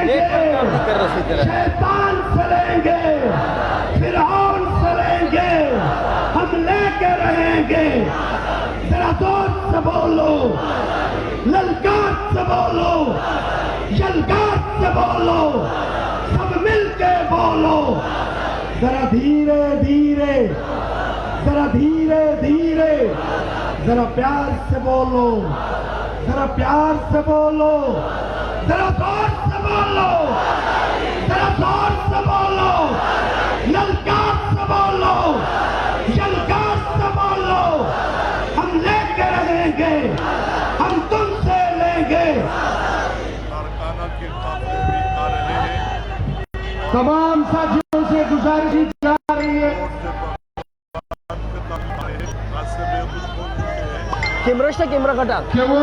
लेंगे, शैतान से लेंगे, फिरौन से लेंगे, हम लेके रहेंगे। जरा जोर से बोलो, ललकार से बोलो, यलकार से बोलो, सब मिलके बोलो। जरा धीरे धीरे, जरा धीरे धीरे, जरा प्यार से बोलो, जरा प्यार से बोलो, जरा जोर से बोलो, जरा जोर से बोलो, ललकार से बोलो, यलकार से बोलो। हम लेके रहेंगे, हम तुमसे लेंगे। तमाम साथियों से गुजारिश की जा रही है, कैमरा कटा कि वो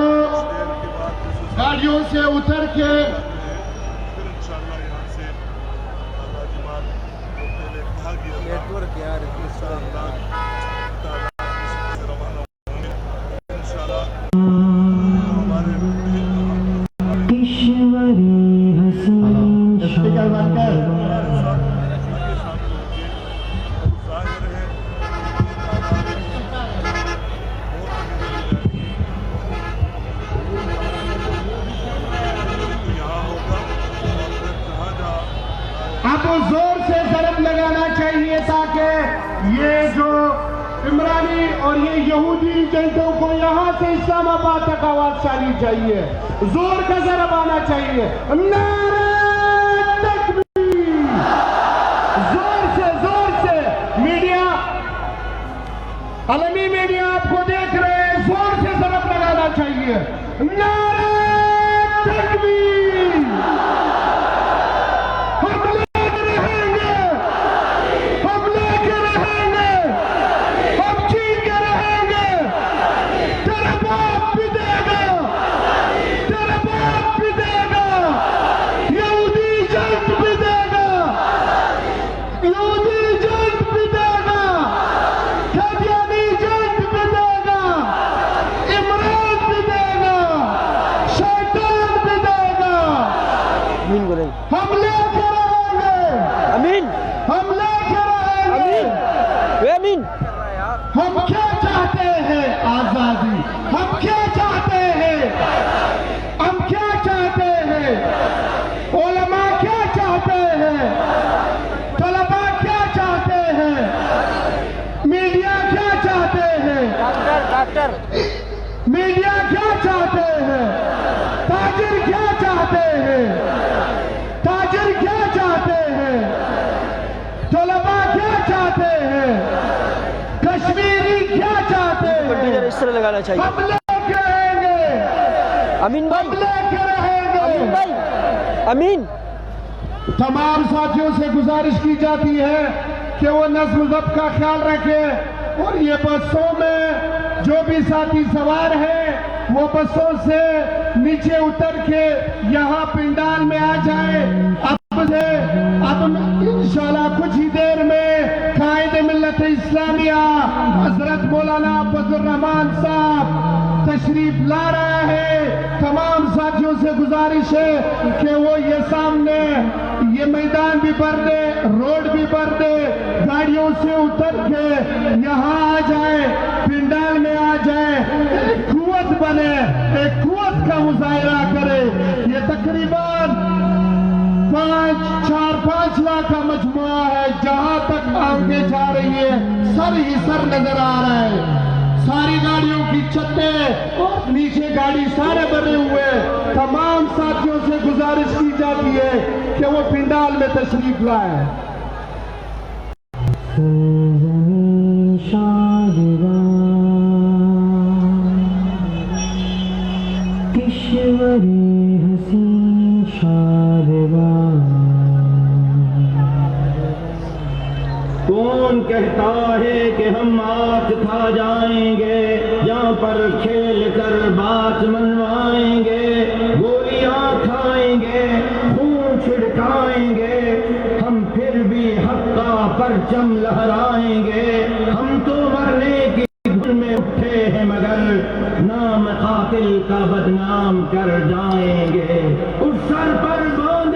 गाड़ियों से उतर के नेटवर्क यार स्पीकर बनकर आपको जोर से ज़रब लगाना चाहिए ताकि ये जो इमरानी और ये यहूदी एजेंटों को यहाँ से इस्लामाबाद तक आवाज जानी चाहिए। जोर का ज़रब आना चाहिए। नारे तकबीर! जोर से मीडिया, अलमी मीडिया आपको देख रहे हैं, जोर से ज़रब लगाना चाहिए। नारे तकबीर! हम लेके रहेंगे, अमीन, हम लेके रहेंगे। अमीन, हम क्या चाहते हैं? आजादी। हम क्या चाहते हैं? हम क्या चाहते हैं? उलमा क्या चाहते हैं? तलबा क्या चाहते हैं? मीडिया क्या चाहते हैं? डॉक्टर मीडिया क्या चाहते हैं? ताजिर क्या चाहते हैं? ताजिर क्या चाहते हैं? तलबा क्या चाहते हैं? कश्मीरी क्या चाहते हैं? इस तरह लगाना चाहिए। हम लेके रहेंगे, अमीन भाई, हम लेके रहेंगे। अमीन भाई, अमीन। तमाम साथियों से गुजारिश की जाती है कि वो नज़्म ज़ब्त का ख्याल रखें और ये बसों में जो भी साथी सवार हैं वो बसों से नीचे उतर के यहाँ पिंडाल में आ जाए। अब इंशाल्लाह कुछ ही देर में कायद मिल्लत इस्लामिया हजरत मौलाना फजल रहमान साहब तशरीफ ला रहा है। तमाम साथियों से गुजारिश है कि वो ये सामने ये मैदान भी भर दे, रोड भी भर दे, गाड़ियों से उतर के यहाँ आ जाए, पिंडाल में आ जाए, एक कुव्वत बने, एक कुव्वत का मुजाहिरा करे। ये तकरीबन 4-5 लाख का मजमुआ है। जहां तक आगे जा रही है सर ही सर नजर आ रहा है। सारी गाड़ियों की छतें और नीचे गाड़ी सारे बने हुए। तमाम साथियों से गुजारिश की जाती है कि वो पिंडाल में तशरीफ लाए। किश्वरी हसीन शादवा, कौन कहता है कि हम आज खा जाएंगे, यहाँ पर खेल कर बात मनवाएंगे, गोलियां खाएंगे, खून छिड़काएंगे, हम फिर भी हक का परचम लहराएंगे। हम तो मरने की धुन में उठे हैं मगर नाम कातिल का बदनाम कर जाएंगे। उस सर पर बांध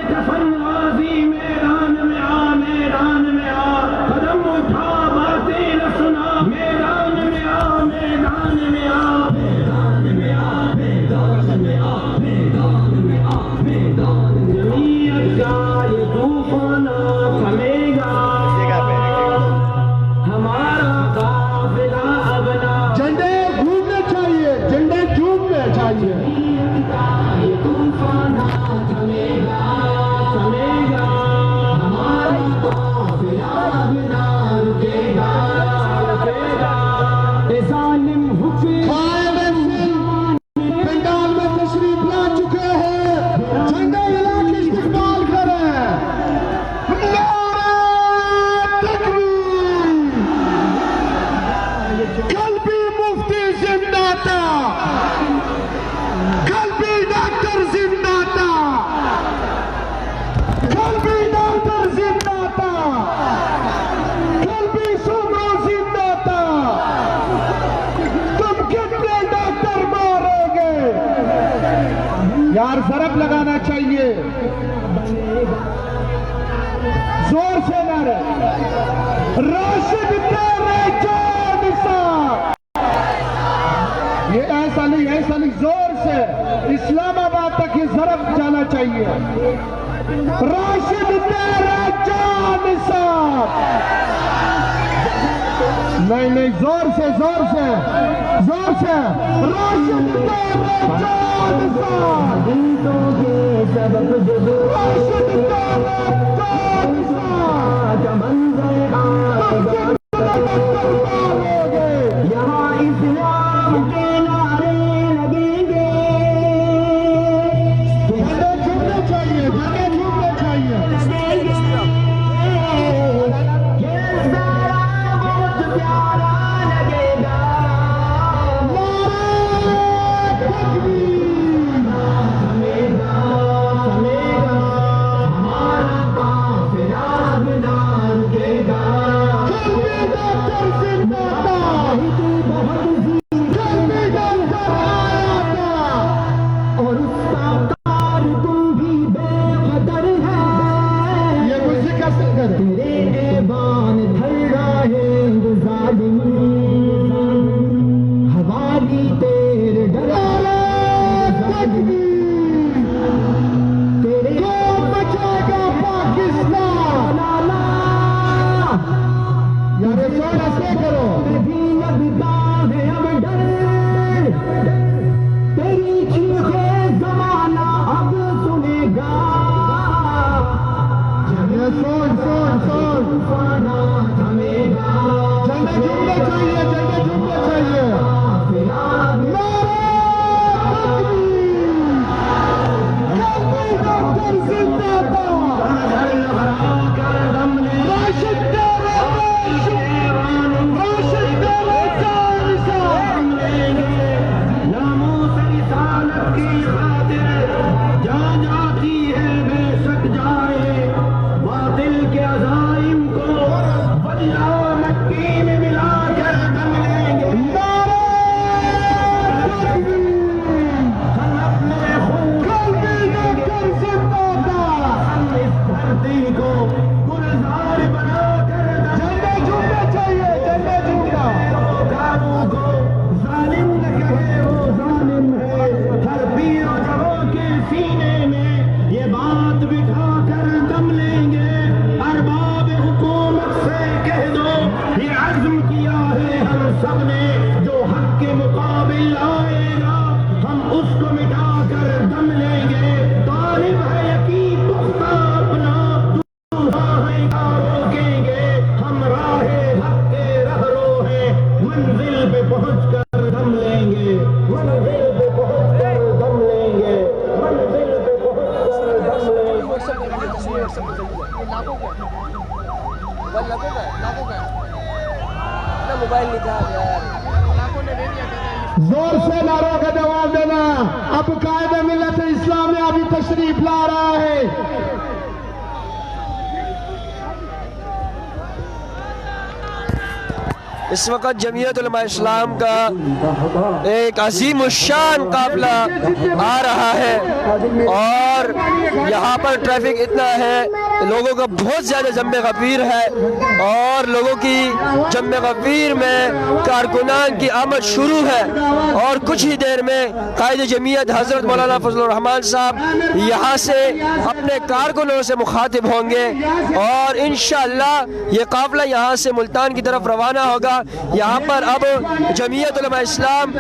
जोर से नारे राशिद तेरे जान साहब। ये ऐसा नहीं, जोर से इस्लामाबाद तक ये जरब जाना चाहिए। राशिद तेरे जान साहब। नहीं, जोर से राशिद तेरे जान साहब। राशिद तेरे जान साहब। यहाँ इस्लाम के नारे लगेंगे, झंडे झूमने चाहिए। ये सारा बहुत प्यारा लगेगा। चलेगा हमारा काफिला बिना रुकेगा। और उसका कार तुम भी बेकदर है। ये मुझे कैसे कर तेरे ऐबान धर रहे जालिम, हवाली तेरे डरा तेरे को बचेगा पाकिस्तान। यार ये जोर ऐसे करो। भी लगता है अब डर, तेरी चीखें जमाना अब सुनेगा। ये सुन तूफाना थमेगा। झंडे झूमने चाहिए। डॉक्टर जिंदाबाद। राशिद तेरे जान साहब। नामों से रिसालत की खातिर जान जाती है बेशक जाए। बातिल के अज़ाइम को बदला मक्की में मिलाकर दम लेंगे। हम अपने खून डॉक्टर जिंदाबाद। हम इस धरती को गुलजार बनाकर झंडे झूमने चाहिए। काबू को जालिम न कहे वो जालिम है। हर पीर और जवां के सीने में ये बात बिठा कर दम लेंगे। अरबाब हुकूमत से कह दो ये अज़्म किया है हम सब ने, जो हक के मुकाबिल आएगा हम उसको मिटा कर दम लेंगे। तालिब है यकीन पुख्ता अपना, रोकेंगे हम राहे हक के रहरो हैं। मंजिल पे पहुंच कर दम लेंगे। मंजिल पे पहुंच कर दम लेंगे। मंजिल पे पहुंच कर दम लेंगे। मोबाइल निकाल यार। जोर से नारों का जवाब देना। अब कायदे मिल्लत इस्लामिया अभी तशरीफ ला रहा है। इस वक्त जमीयत उलमा इस्लाम का एक अजीम शान काफिला आ रहा है और यहाँ पर ट्रैफिक इतना है, लोगों का बहुत ज़्यादा जम्मे गफीर है और लोगों की जम्मे गफीर में कारकुनान की आमद शुरू है और कुछ ही देर में कायद जमीयत हज़रत मौलाना फजलुर रहमान साहब यहाँ से अपने कारकुनों से मुखातिब होंगे और इंशाअल्लाह ये काफिला यहाँ से मुल्तान की तरफ रवाना होगा। यहाँ पर अब जमीयत उलमा इस्लाम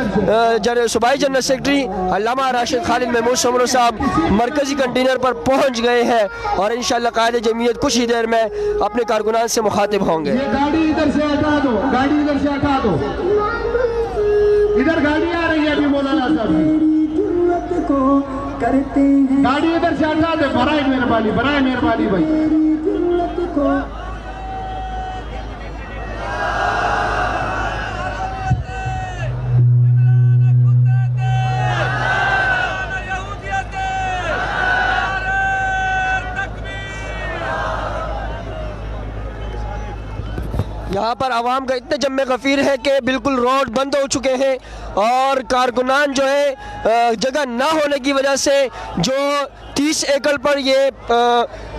सूबाई जनरल सेक्रेटरी अल्लामा राशिद खालिद महमूद समरो साहब मरकजी कंटेनर पर पहुँच गए हैं और इंशाअल्लाह कायदे जमीयत कुछ ही देर में अपने कारकुनान से मुखातिब होंगे। ये गाड़ी इधर से हटा दो, गाड़ी इधर से हटा दो। इधर गाड़ी आ रही है अभी मौलाना साहब की। गाड़ी इधर से हटा दे, बराए मेहरबानी भाई। यहाँ पर आवाम का इतने जम्मे गफीर है कि बिल्कुल रोड बंद हो चुके हैं और कारकुनान जो है जगह ना होने की वजह से जो 30 एकड़ पर ये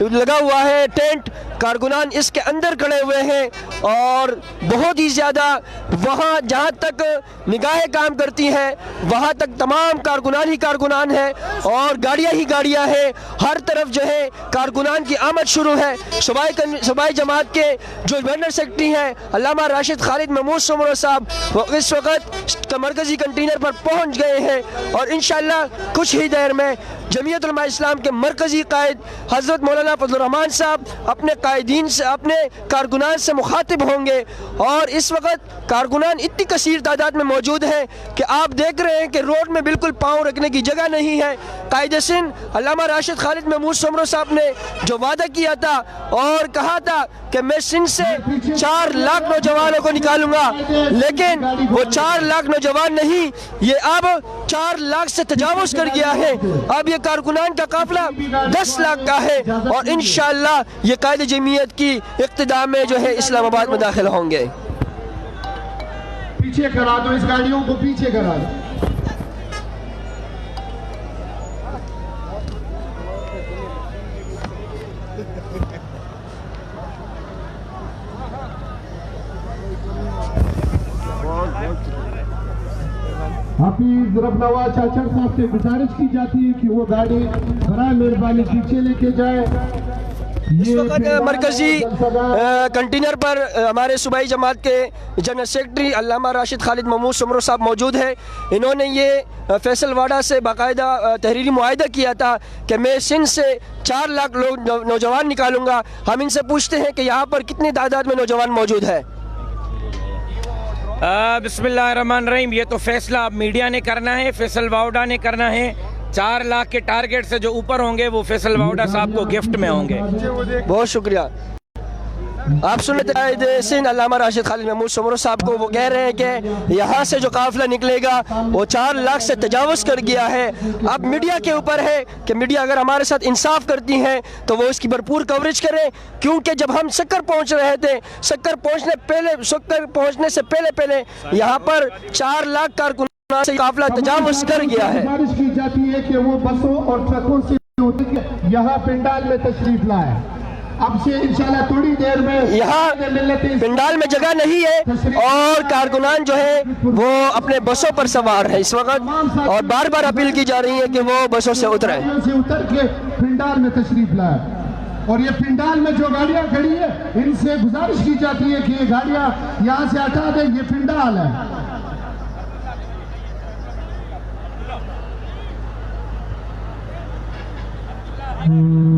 लगा हुआ है टेंट। कारकुनान इसके अंदर खड़े हुए हैं और बहुत ही ज़्यादा वहाँ जहाँ तक निगाहें काम करती हैं वहाँ तक तमाम कारकुनान ही कारकुनान हैं और गाड़ियाँ ही गाड़ियाँ हैं। हर तरफ जो है कारकुनान की आमद शुरू है। सूबाई जमात के जो जनरल सेक्रेटरी हैं अल्लामा राशिद खालिद महमूद सुमरो साहब वो इस वक्त मरकज़ी कंटेनर पर पहुँच गए हैं और इंशाअल्लाह कुछ ही देर में जमीयत उलमा इस्लाम के मरकज़ी कायद हज़रत मौलाना फजलुर रहमान साहब अपने कायदीन से अपने कारकुनान से मुखातिब होंगे। और इस वक्त कारकुनान इतनी कसीर तादाद में मौजूद हैं कि आप देख रहे हैं कि रोड में बिल्कुल पाँव रखने की जगह नहीं है। कायद सिंध अल्लामा राशिद खालिद महमूद सुमरो साहब ने जो वादा किया था और कहा था कि मैं सिंध से 4 लाख नौजवानों को निकालूंगा, लेकिन वो 4 लाख नौजवान नहीं, ये अब 4 लाख से तजावुज कर गया है। अब ये कारकुनान का काफिला 10 लाख का है और इंशाअल्लाह ये कायद जमीयत की इक्तिदा में जो है इस्लामाबाद में दाखिल होंगे। पीछे करा दो, इस गाड़ियों को पीछे करा दो। हाफिज रफनवाज चाचर साहब से गुजारिश की जाती है कि वो गाड़ी बराए मेहरबानी पीछे लेके जाए। इस वक्त मरकजी कंटेनर पर हमारे सूबाई जमात के जनरल सेक्रेटरी अल्लामा राशिद खालिद महमूद सुमरो साहब मौजूद हैं। इन्होंने ये फैसल वाडा से बाकायदा तहरीरी मुआहिदा किया था कि मैं सिंध से 4 लाख लोग नौजवान निकालूंगा। हम इनसे पूछते हैं कि यहाँ पर कितनी तादाद में नौजवान मौजूद है। बिस्मिल्लाहिर्रहमानिर्रहीम। ये तो फैसला अब मीडिया ने करना है, फैसल वाउडा ने करना है। 4 लाख के टारगेट से जो ऊपर होंगे वो फैसल वाउडा साहब को गिफ्ट में होंगे। बहुत शुक्रिया। आप सुन रहे सिंध अल्लामा राशिद खालिद महमूद सुमरो साहब को, वो कह रहे हैं कि यहाँ से जो काफिला निकलेगा वो 4 लाख से तजावुज कर गया है। अब मीडिया के ऊपर है कि मीडिया अगर हमारे साथ इंसाफ करती है तो वो इसकी भरपूर कवरेज करें, क्योंकि जब हम सक्कर पहुँच रहे थे, सक्कर पहुँचने से पहले यहाँ पर 4 लाख कारकुनान से काफिला तजावुज कर गया है। गुजारिश की जाती है कि वो बसों और ट्रकों से यहाँ पंडाल में तशरीफ लाए। अब से इंशाल्लाह थोड़ी देर में यहाँ पंडाल में जगह नहीं है और कारकुनान जो है वो अपने बसों पर सवार है इस वक्त और बार बार अपील की जा रही है कि वो बसों से उतरे। उतर के पंडाल में तशरीफ लाए। और ये पंडाल में जो गाड़ियां खड़ी है इनसे गुजारिश की जाती है कि ये गाड़ियां यहाँ से हटा दें, ये पंडाल है। Hmm.